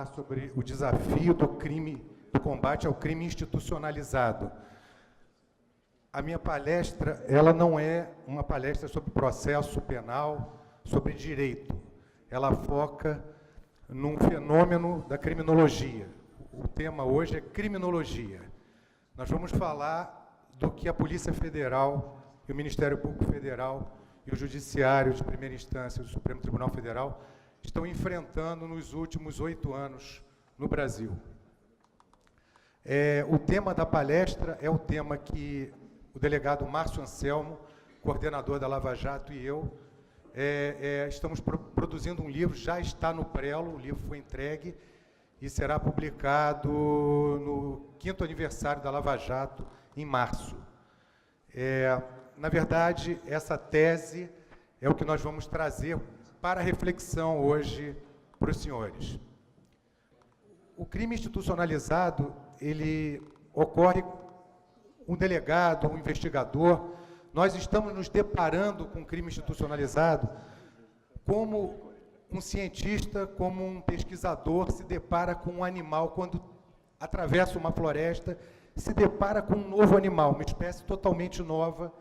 falar sobre o desafio do crime, do combate ao crime institucionalizado. A minha palestra, ela não é uma palestra sobre processo penal, sobre direito. Ela foca num fenômeno da criminologia. O tema hoje é criminologia. Nós vamos falar do que a Polícia Federal e o Ministério Público Federal e o Judiciário de Primeira Instância, o Supremo Tribunal Federal, estão enfrentando nos últimos 8 anos no Brasil. O tema da palestra é o tema que o delegado Márcio Anselmo, coordenador da Lava Jato, e eu estamos produzindo um livro, já está no prelo, o livro foi entregue e será publicado no 5º aniversário da Lava Jato, em março. Na verdade, essa tese é o que nós vamos trazer para reflexão hoje para os senhores. O crime institucionalizado, ele ocorre um delegado, um investigador. Nós estamos nos deparando com o crime institucionalizado como um cientista, como um pesquisador se depara com um animal quando atravessa uma floresta, se depara com um novo animal, uma espécie totalmente nova,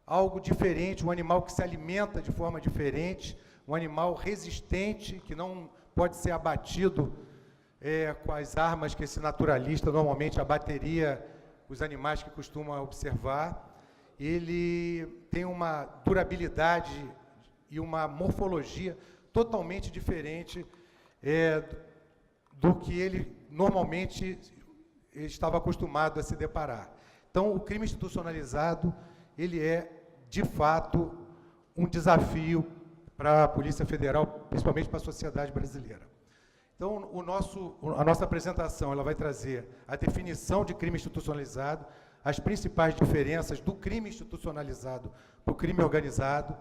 algo diferente, um animal que se alimenta de forma diferente, um animal resistente, que não pode ser abatido com as armas que esse naturalista normalmente abateria os animais que costuma observar. Ele tem uma durabilidade e uma morfologia totalmente diferente do que ele normalmente estava acostumado a se deparar. Então, o crime institucionalizado, ele é, de fato, um desafio para a Polícia Federal, principalmente para a sociedade brasileira. Então, a nossa apresentação ela vai trazer a definição de crime institucionalizado, as principais diferenças do crime institucionalizado para o crime organizado,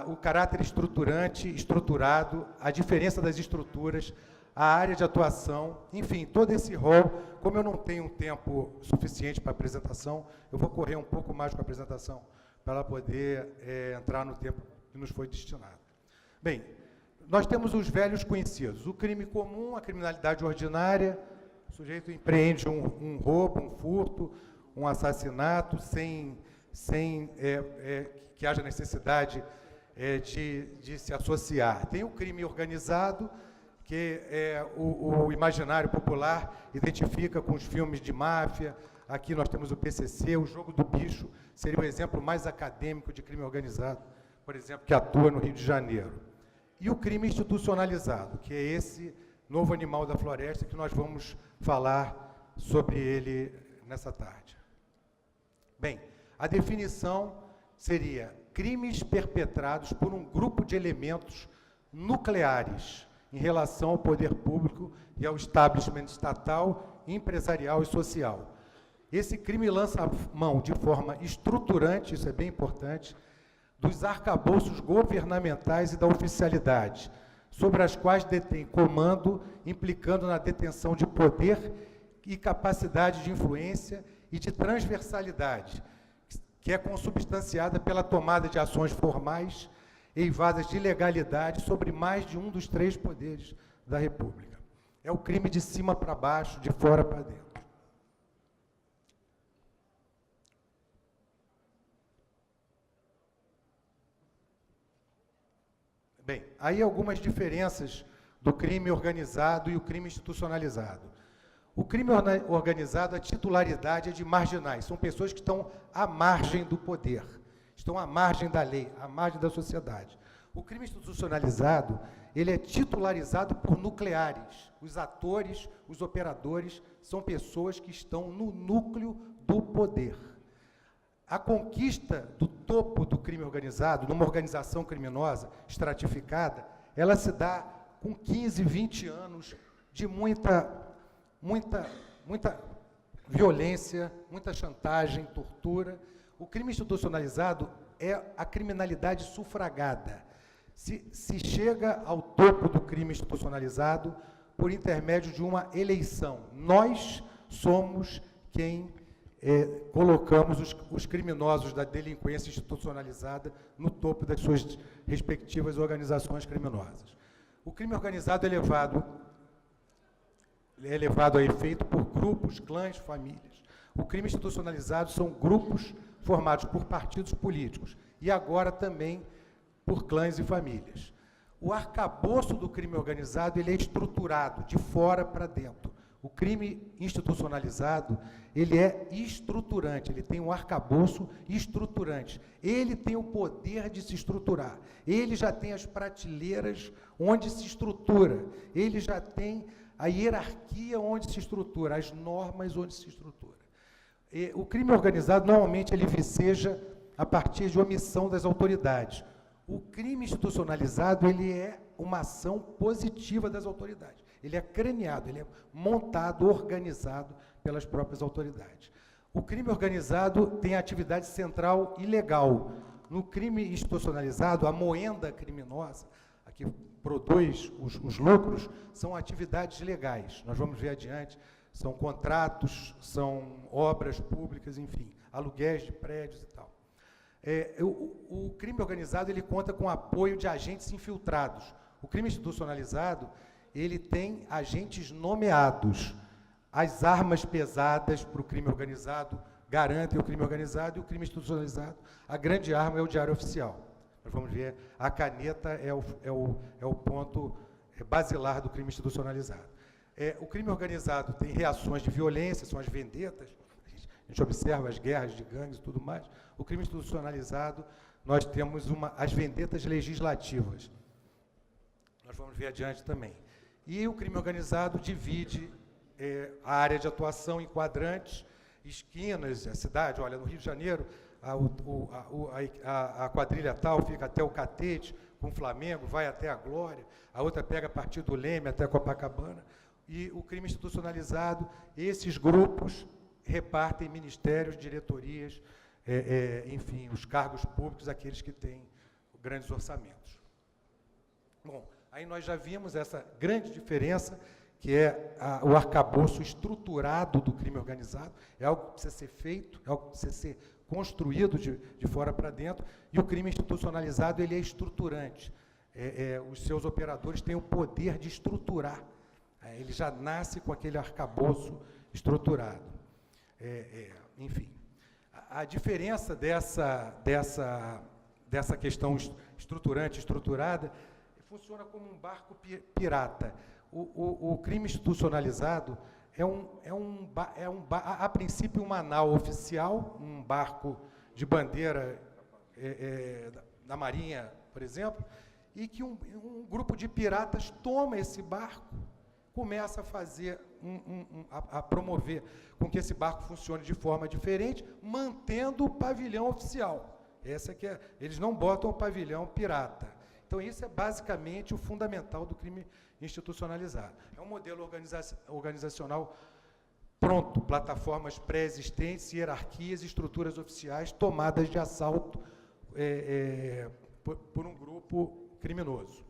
o caráter estruturante, estruturado, a diferença das estruturas, a área de atuação, enfim, todo esse rol. Como eu não tenho tempo suficiente para a apresentação, eu vou correr um pouco mais com a apresentação para ela poder entrar no tempo que nos foi destinado. Bem, nós temos os velhos conhecidos, o crime comum, a criminalidade ordinária, o sujeito empreende um roubo, um furto, um assassinato, sem que haja necessidade de se associar. Tem o crime organizado, que o imaginário popular identifica com os filmes de máfia. Aqui nós temos o PCC, o jogo do bicho, seria o exemplo mais acadêmico de crime organizado, por exemplo, que atua no Rio de Janeiro. E o crime institucionalizado, que é esse novo animal da floresta que nós vamos falar sobre ele nessa tarde. Bem, a definição seria crimes perpetrados por um grupo de elementos nucleares em relação ao poder público e ao establishment estatal, empresarial e social. Esse crime lança a mão de forma estruturante, isso é bem importante, dos arcabouços governamentais e da oficialidade, sobre as quais detém comando, implicando na detenção de poder e capacidade de influência e de transversalidade, que é consubstanciada pela tomada de ações formais eivadas de ilegalidade sobre mais de um dos 3 poderes da República. É o crime de cima para baixo, de fora para dentro. Bem, aí algumas diferenças do crime organizado e o crime institucionalizado. O crime organizado, a titularidade é de marginais, são pessoas que estão à margem do poder, estão à margem da lei, à margem da sociedade. O crime institucionalizado, ele é titularizado por nucleares. Os atores, os operadores, são pessoas que estão no núcleo do poder. A conquista do topo do crime organizado, numa organização criminosa estratificada, ela se dá com 15, 20 anos de muita violência, muita chantagem, tortura. O crime institucionalizado é a criminalidade sufragada. Se chega ao topo do crime institucionalizado por intermédio de uma eleição. Nós somos quem colocamos os criminosos da delinquência institucionalizada no topo das suas respectivas organizações criminosas. O crime organizado é levado é levado a efeito por grupos, clãs, famílias. O crime institucionalizado são grupos formados por partidos políticos e agora também por clãs e famílias. O arcabouço do crime organizado ele é estruturado de fora para dentro. O crime institucionalizado ele é estruturante, ele tem um arcabouço estruturante. Ele tem o poder de se estruturar. Ele já tem as prateleiras onde se estrutura. Ele já tem a hierarquia onde se estrutura, as normas onde se estrutura. E o crime organizado, normalmente, ele viceja a partir de omissão das autoridades. O crime institucionalizado, ele é uma ação positiva das autoridades. Ele é craneado, ele é montado, organizado pelas próprias autoridades. O crime organizado tem a atividade central ilegal. No crime institucionalizado, a moenda criminosa, a que produz os lucros, são atividades legais. Nós vamos ver adiante, são contratos, são obras públicas, enfim, aluguéis de prédios e tal. O crime organizado ele conta com o apoio de agentes infiltrados. O crime institucionalizado ele tem agentes nomeados. As armas pesadas para o crime organizado garantem o crime organizado e o crime institucionalizado. A grande arma é o diário oficial. Nós vamos ver, a caneta é o ponto basilar do crime institucionalizado. O crime organizado tem reações de violência, são as vendetas. A gente observa as guerras de gangues e tudo mais. O crime institucionalizado, nós temos as vendetas legislativas. Nós vamos ver adiante também. E o crime organizado divide a área de atuação em quadrantes, esquinas, a cidade. Olha, no Rio de Janeiro, a quadrilha tal fica até o Catete, com o Flamengo, vai até a Glória, a outra pega a partir do Leme até Copacabana. E o crime institucionalizado, esses grupos repartem ministérios, diretorias, enfim, os cargos públicos, aqueles que têm grandes orçamentos. Bom, aí nós já vimos essa grande diferença, que é o arcabouço estruturado do crime organizado, é algo que precisa ser feito, é algo que precisa ser construído de fora para dentro, e o crime institucionalizado ele é estruturante. Os seus operadores têm o poder de estruturar, ele já nasce com aquele arcabouço estruturado. Enfim, a diferença dessa questão estruturante, estruturada, funciona como um barco pirata. O crime institucionalizado a princípio, uma nau oficial, um barco de bandeira da Marinha, por exemplo, e que um grupo de piratas toma esse barco, começa a fazer, a promover com que esse barco funcione de forma diferente, mantendo o pavilhão oficial. Eles não botam o pavilhão pirata. Então, isso é basicamente o fundamental do crime institucionalizado. É um modelo organizacional pronto, plataformas pré-existentes, hierarquias e estruturas oficiais tomadas de assalto por um grupo criminoso.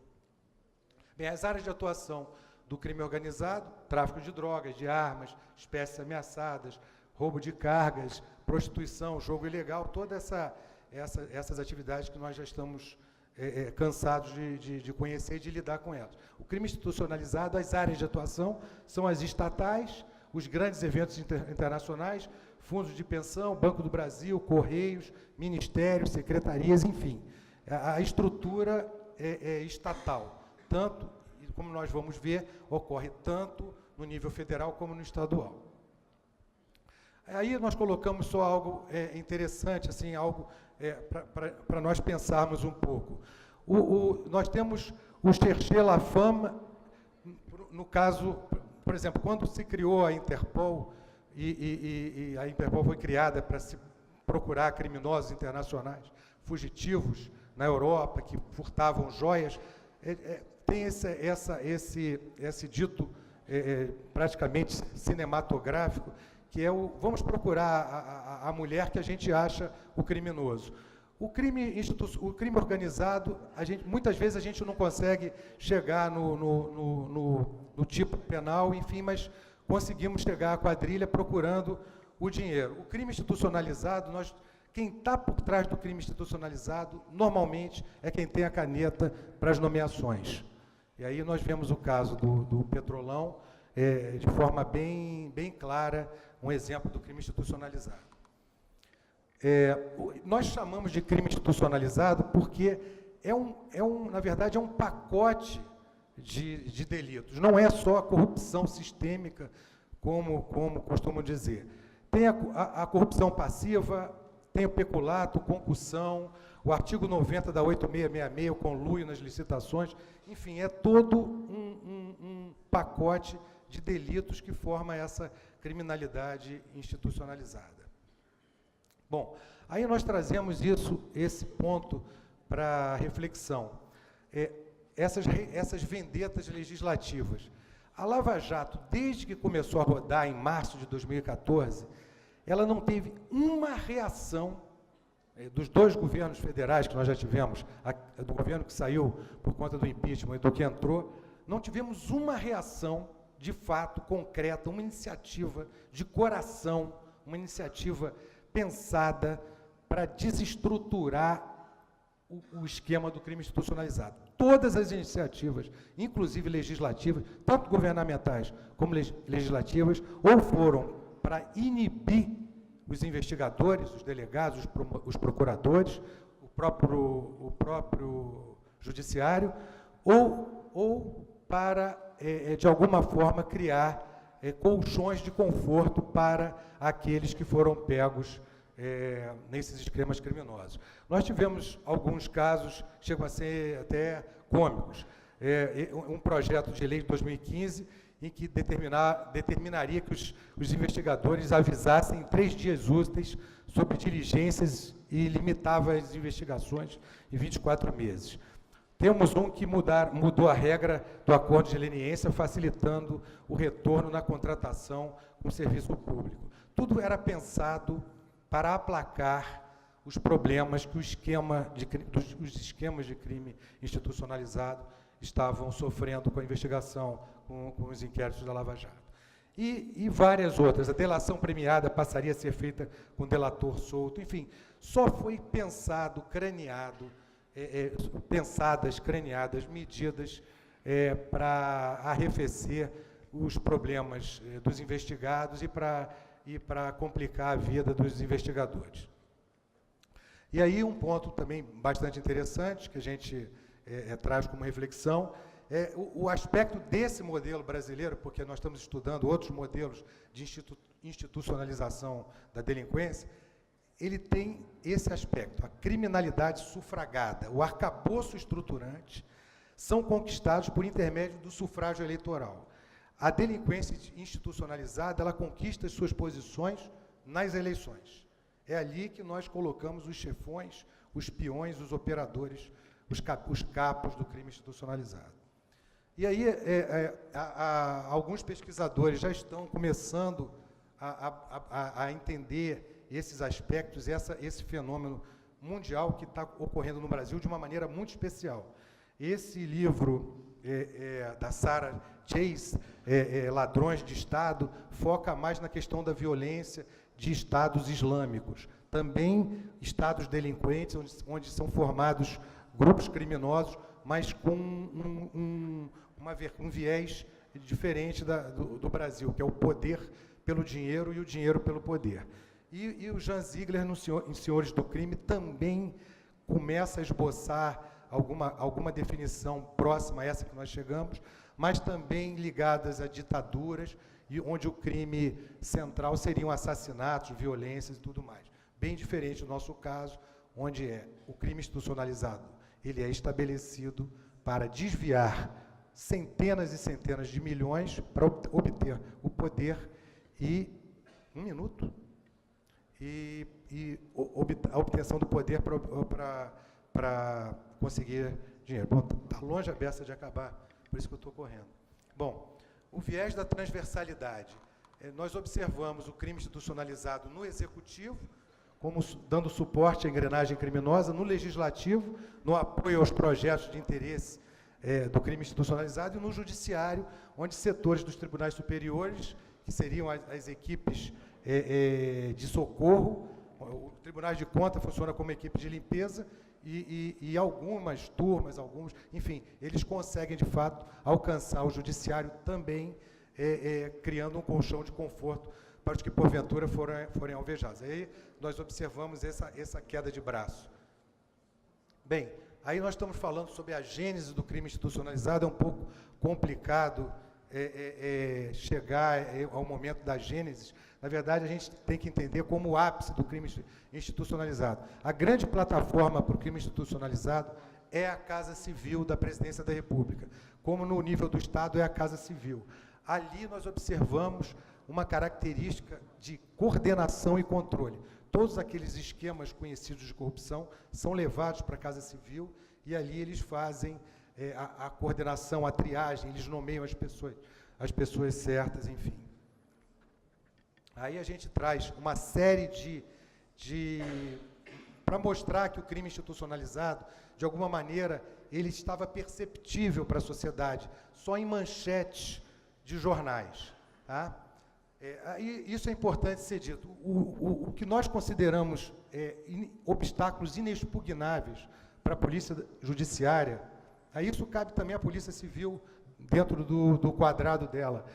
Bem, as áreas de atuação do crime organizado, tráfico de drogas, de armas, espécies ameaçadas, roubo de cargas, prostituição, jogo ilegal, todas essas atividades que nós já estamos cansados de conhecer e de lidar com elas. O crime institucionalizado, as áreas de atuação são as estatais, os grandes eventos internacionais, fundos de pensão, Banco do Brasil, Correios, ministérios, secretarias, enfim. A estrutura é estatal, tanto, como nós vamos ver, ocorre tanto no nível federal como no estadual. Aí nós colocamos só algo interessante, assim, algo para nós pensarmos um pouco. Nós temos o cherchez la femme, no caso, por exemplo, quando se criou a Interpol, e a Interpol foi criada para se procurar criminosos internacionais, fugitivos na Europa, que furtavam joias, tem esse dito praticamente cinematográfico, que é vamos procurar a mulher que a gente acha o criminoso. O crime organizado, muitas vezes a gente não consegue chegar no tipo penal, enfim, mas conseguimos chegar à quadrilha procurando o dinheiro. O crime institucionalizado, quem está por trás do crime institucionalizado, normalmente, é quem tem a caneta para as nomeações. E aí nós vemos o caso do Petrolão, de forma bem clara um exemplo do crime institucionalizado. Nós chamamos de crime institucionalizado porque na verdade, é um pacote de delitos. Não é só a corrupção sistêmica, como costumam dizer. Tem a corrupção passiva, tem o peculato, concussão, o artigo 90 da 8666, o conluio nas licitações, enfim, é todo um pacote de delitos que forma essa criminalidade institucionalizada. Bom, aí nós trazemos esse ponto para reflexão. Essas vendetas legislativas. A Lava Jato, desde que começou a rodar em março de 2014, ela não teve uma reação dos dois governos federais que nós já tivemos, do governo que saiu por conta do impeachment e do que entrou, não tivemos uma reação, de fato, concreta, uma iniciativa de coração, uma iniciativa pensada para desestruturar o esquema do crime institucionalizado. Todas as iniciativas, inclusive legislativas, tanto governamentais como legislativas, ou foram para inibir os investigadores, os delegados, os procuradores, o próprio judiciário, ou para, de alguma forma, criar colchões de conforto para aqueles que foram pegos nesses esquemas criminosos. Nós tivemos alguns casos, chegam a ser até cômicos. Um projeto de lei de 2015 em que determinaria que os investigadores avisassem em 3 dias úteis sobre diligências e limitava as investigações em 24 meses. Temos um que mudou a regra do acordo de leniência, facilitando o retorno na contratação com o serviço público. Tudo era pensado para aplacar os problemas que os esquemas de crime institucionalizado estavam sofrendo com a investigação, com os inquéritos da Lava Jato. E várias outras. A delação premiada passaria a ser feita com delator solto. Enfim, só foi pensado, craneadas medidas para arrefecer os problemas dos investigados e para complicar a vida dos investigadores. E aí um ponto também bastante interessante, que a gente traz como reflexão, o aspecto desse modelo brasileiro, porque nós estamos estudando outros modelos de institucionalização da delinquência, ele tem esse aspecto, a criminalidade sufragada, o arcabouço estruturante, são conquistados por intermédio do sufrágio eleitoral. A delinquência institucionalizada, ela conquista as suas posições nas eleições. É ali que nós colocamos os chefões, os peões, os operadores, os capos do crime institucionalizado. E aí, alguns pesquisadores já estão começando a entender esses aspectos, esse fenômeno mundial que está ocorrendo no Brasil de uma maneira muito especial. Esse livro da Sarah Chase, Ladrões de Estado, foca mais na questão da violência de estados islâmicos. Também estados delinquentes, onde são formados grupos criminosos, mas com um viés diferente do Brasil, que é o poder pelo dinheiro e o dinheiro pelo poder. E o Jean Ziegler, em Senhores do Crime, também começa a esboçar alguma definição próxima a essa que nós chegamos, mas também ligadas a ditaduras, e onde o crime central seriam assassinatos, violências e tudo mais. Bem diferente do nosso caso, onde o crime institucionalizado, ele é estabelecido para desviar centenas e centenas de milhões para obter o poder a obtenção do poder para conseguir dinheiro. Bom, está longe a beça de acabar, por isso que eu estou correndo. Bom, o viés da transversalidade. Nós observamos o crime institucionalizado no executivo, como dando suporte à engrenagem criminosa, no legislativo, no apoio aos projetos de interesse do crime institucionalizado, e no judiciário, onde setores dos tribunais superiores, que seriam as equipes de socorro, o Tribunal de Contas funciona como equipe de limpeza, e algumas turmas, enfim, eles conseguem, de fato, alcançar o judiciário também criando um colchão de conforto para os que, porventura, forem alvejados. Aí nós observamos essa queda de braço. Bem, aí nós estamos falando sobre a gênese do crime institucionalizado, é um pouco complicado chegar ao momento da gênese. Na verdade, a gente tem que entender como o ápice do crime institucionalizado. A grande plataforma para o crime institucionalizado é a Casa Civil da Presidência da República, como no nível do Estado é a Casa Civil. Ali nós observamos uma característica de coordenação e controle. Todos aqueles esquemas conhecidos de corrupção são levados para a Casa Civil e ali eles fazem a coordenação, a triagem, eles nomeiam as pessoas certas, enfim. Aí a gente traz uma série para mostrar que o crime institucionalizado, de alguma maneira, ele estava perceptível para a sociedade, só em manchetes de jornais. Tá? Isso é importante ser dito. O que nós consideramos obstáculos inexpugnáveis para a polícia judiciária, a isso cabe também à Polícia Civil dentro do quadrado dela.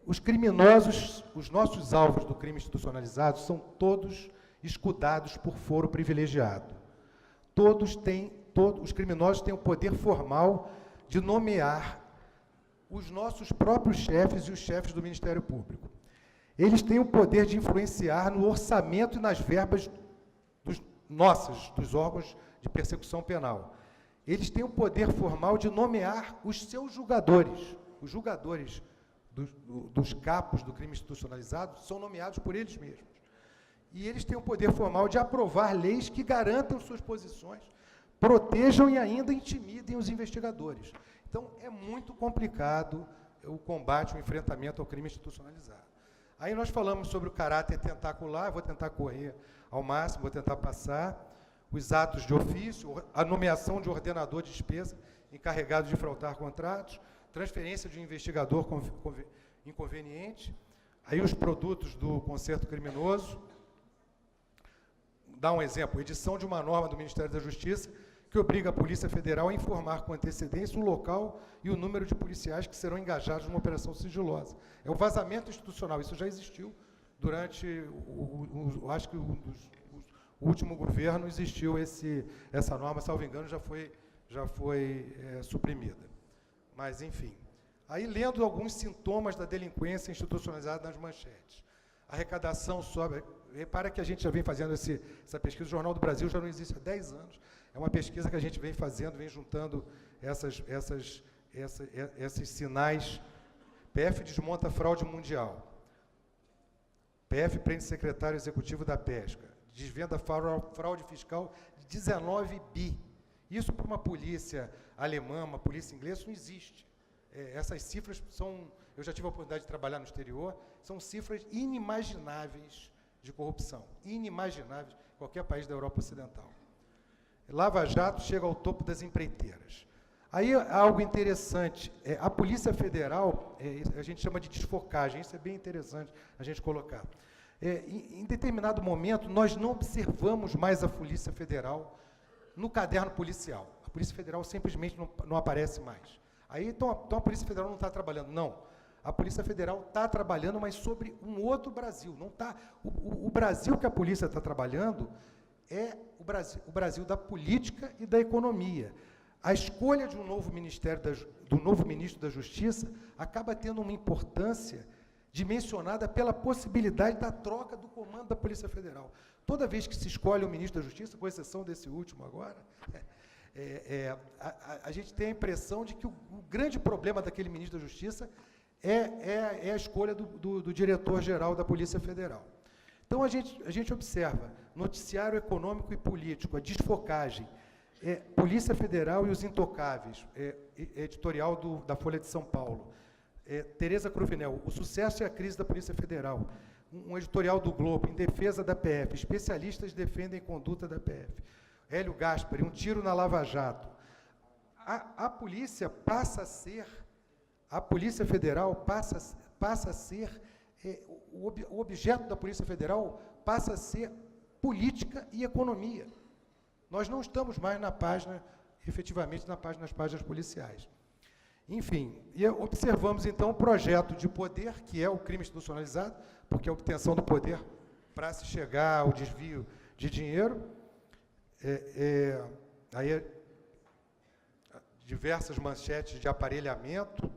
Os criminosos, os nossos alvos do crime institucionalizado, são todos escudados por foro privilegiado. Os criminosos têm o poder formal de nomear os nossos próprios chefes e os chefes do Ministério Público. Eles têm o poder de influenciar no orçamento e nas verbas dos órgãos de persecução penal. Eles têm o poder formal de nomear os seus julgadores. Os julgadores dos capos do crime institucionalizado são nomeados por eles mesmos. E eles têm o poder formal de aprovar leis que garantam suas posições, protejam e ainda intimidem os investigadores. Então, é muito complicado o combate, o enfrentamento ao crime institucionalizado. Aí nós falamos sobre o caráter tentacular, vou tentar correr ao máximo, vou tentar passar, os atos de ofício, a nomeação de ordenador de despesa encarregado de frautar contratos, transferência de um investigador inconveniente, aí os produtos do concerto criminoso. Dá um exemplo, edição de uma norma do Ministério da Justiça que obriga a Polícia Federal a informar com antecedência o local e o número de policiais que serão engajados numa operação sigilosa. É o vazamento institucional, isso já existiu durante, acho que o último governo existiu essa norma, salvo engano, já foi suprimida. Mas, enfim. Aí, lendo alguns sintomas da delinquência institucionalizada nas manchetes. A arrecadação sobe. Repara que a gente já vem fazendo essa pesquisa, o Jornal do Brasil já não existe há 10 anos. É uma pesquisa que a gente vem fazendo, vem juntando esses sinais. PF desmonta fraude mundial. PF prende secretário executivo da Pesca. Desvenda fraude fiscal de 19 bi. Isso para uma polícia alemã, uma polícia inglesa, não existe. Essas cifras são, eu já tive a oportunidade de trabalhar no exterior, são cifras inimagináveis de corrupção, inimagináveis em qualquer país da Europa Ocidental. Lava Jato chega ao topo das empreiteiras. Aí, algo interessante, a Polícia Federal, a gente chama de desfocagem, isso é bem interessante a gente colocar. Em determinado momento, nós não observamos mais a Polícia Federal no caderno policial. A Polícia Federal simplesmente não aparece mais. Aí, então a Polícia Federal não está trabalhando. Não. A Polícia Federal está trabalhando, mas sobre um outro Brasil. Não tá, o Brasil que a polícia está trabalhando é o Brasil da política e da economia. A escolha de um novo do novo ministro da Justiça acaba tendo uma importância dimensionada pela possibilidade da troca do comando da Polícia Federal. Toda vez que se escolhe um ministro da Justiça, com exceção desse último agora, a gente tem a impressão de que o grande problema daquele ministro da Justiça é a escolha do diretor-geral da Polícia Federal. Então, a gente observa noticiário econômico e político, a desfocagem, Polícia Federal e os intocáveis, editorial da Folha de São Paulo. Tereza Cruvinel, o sucesso e a crise da Polícia Federal. Um editorial do Globo, em defesa da PF, especialistas defendem conduta da PF. Hélio Gaspari, um tiro na Lava Jato. A polícia Federal passa a ser, o objeto da Polícia Federal passa a ser política e economia. Nós não estamos mais na página, efetivamente, nas páginas policiais. Enfim, e observamos, então, o projeto de poder, que é o crime institucionalizado, porque é a obtenção do poder para se chegar ao desvio de dinheiro. Aí, diversas manchetes de aparelhamento,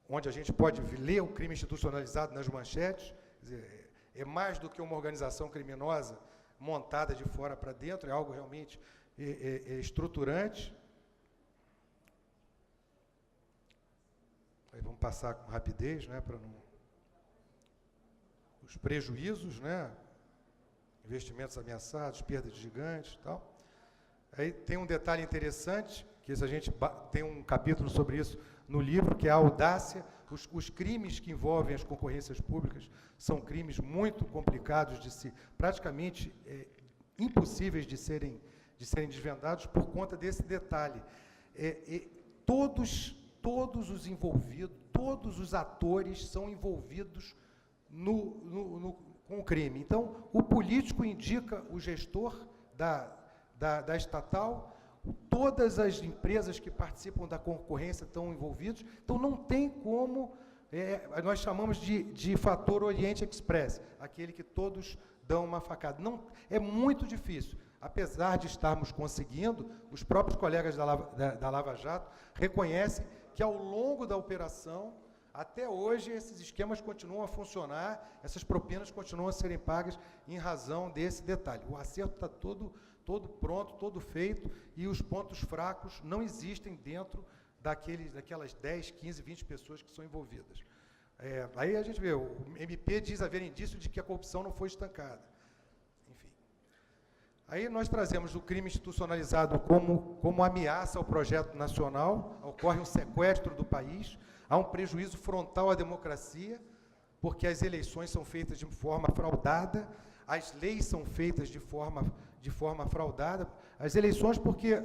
onde a gente pode ler o crime institucionalizado nas manchetes. Quer dizer, é mais do que uma organização criminosa montada de fora para dentro, é algo realmente estruturante. Aí vamos passar com rapidez, né, para não... Os prejuízos, né, investimentos ameaçados, perdas gigantes e tal. Aí tem um detalhe interessante, que a gente tem um capítulo sobre isso no livro, que é a audácia. Os crimes que envolvem as concorrências públicas são crimes muito complicados de se, praticamente impossíveis de serem desvendados por conta desse detalhe. Todos os envolvidos, todos os atores são envolvidos com o crime. Então, o político indica o gestor da estatal, todas as empresas que participam da concorrência estão envolvidas, então não tem como, nós chamamos de fator Oriente Express, aquele que todos dão uma facada. Não, é muito difícil. Apesar de estarmos conseguindo, os próprios colegas da Lava Jato reconhecem que, ao longo da operação, até hoje, esses esquemas continuam a funcionar, essas propinas continuam a serem pagas em razão desse detalhe. O acerto está todo pronto, todo feito, e os pontos fracos não existem dentro daquelas 10, 15, 20 pessoas que são envolvidas. Aí a gente vê, o MP diz haver indício de que a corrupção não foi estancada. Enfim. Aí nós trazemos o crime institucionalizado como ameaça ao projeto nacional, ocorre um sequestro do país, há um prejuízo frontal à democracia, porque as eleições são feitas de forma fraudada, as leis são feitas de forma fraudada, as eleições porque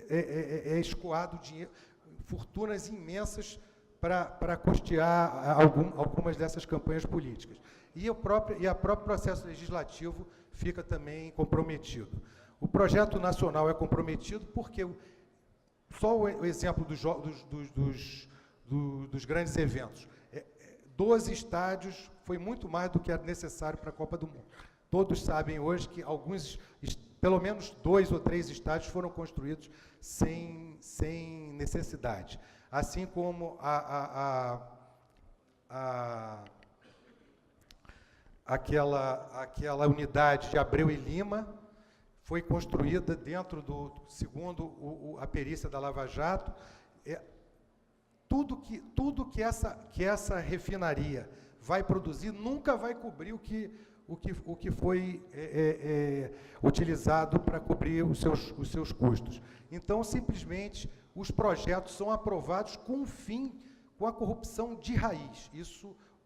é escoado dinheiro, fortunas imensas para custear algumas dessas campanhas políticas. E o próprio processo legislativo fica também comprometido. O projeto nacional é comprometido porque, só o exemplo dos grandes eventos, 12 estádios foi muito mais do que era necessário para a Copa do Mundo. Todos sabem hoje que pelo menos 2 ou 3 estádios foram construídos sem necessidade. Assim como aquela unidade de Abreu e Lima foi construída dentro segundo a perícia da Lava Jato. Tudo que essa refinaria vai produzir nunca vai cobrir o que foi utilizado para cobrir os seus custos. Então, simplesmente, os projetos são aprovados com a corrupção de raiz.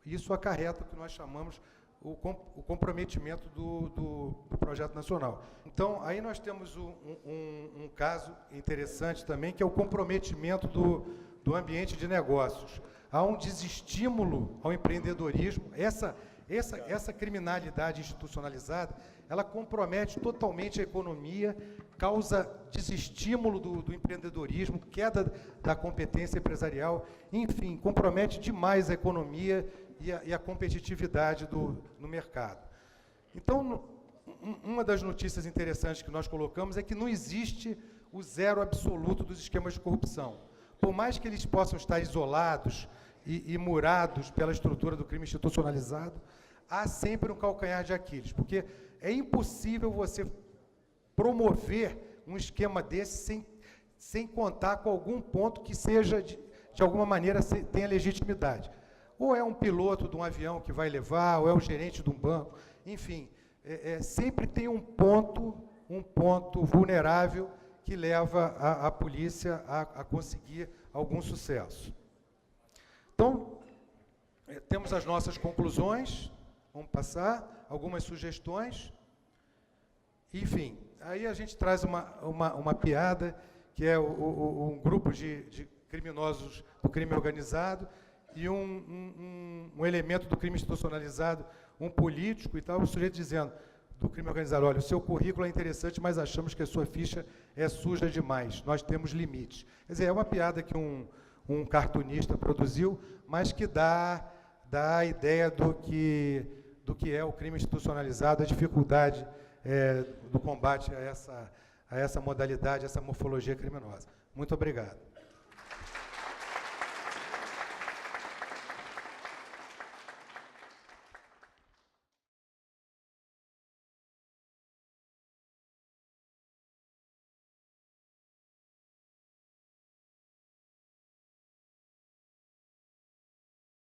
Isso acarreta o que nós chamamos o comprometimento do projeto nacional. Então, aí nós temos um caso interessante também, que é o comprometimento do ambiente de negócios. Há um desestímulo ao empreendedorismo. Essa criminalidade institucionalizada, ela compromete totalmente a economia, causa desestímulo do empreendedorismo, queda da competência empresarial, enfim, compromete demais a economia e a competitividade no mercado. Então, uma das notícias interessantes que nós colocamos é que não existe o zero absoluto dos esquemas de corrupção. Por mais que eles possam estar isolados e murados pela estrutura do crime institucionalizado, há sempre um calcanhar de Aquiles, porque é impossível você promover um esquema desse sem contar com algum ponto que seja, de alguma maneira, tenha legitimidade. Ou é um piloto de um avião que vai levar, ou é um gerente de um banco, enfim, sempre tem um ponto vulnerável que leva a polícia a conseguir algum sucesso. Então, temos as nossas conclusões, vamos passar, algumas sugestões. Enfim, aí a gente traz uma piada, que é um grupo de criminosos do crime organizado e um elemento do crime institucionalizado, um político e tal, o sujeito dizendo, do crime organizado. Olha, o seu currículo é interessante, mas achamos que a sua ficha é suja demais. Nós temos limites. Quer dizer, é uma piada que um cartunista produziu, mas que dá a ideia do que é o crime institucionalizado, a dificuldade do combate a essa modalidade, essa morfologia criminosa. Muito obrigado.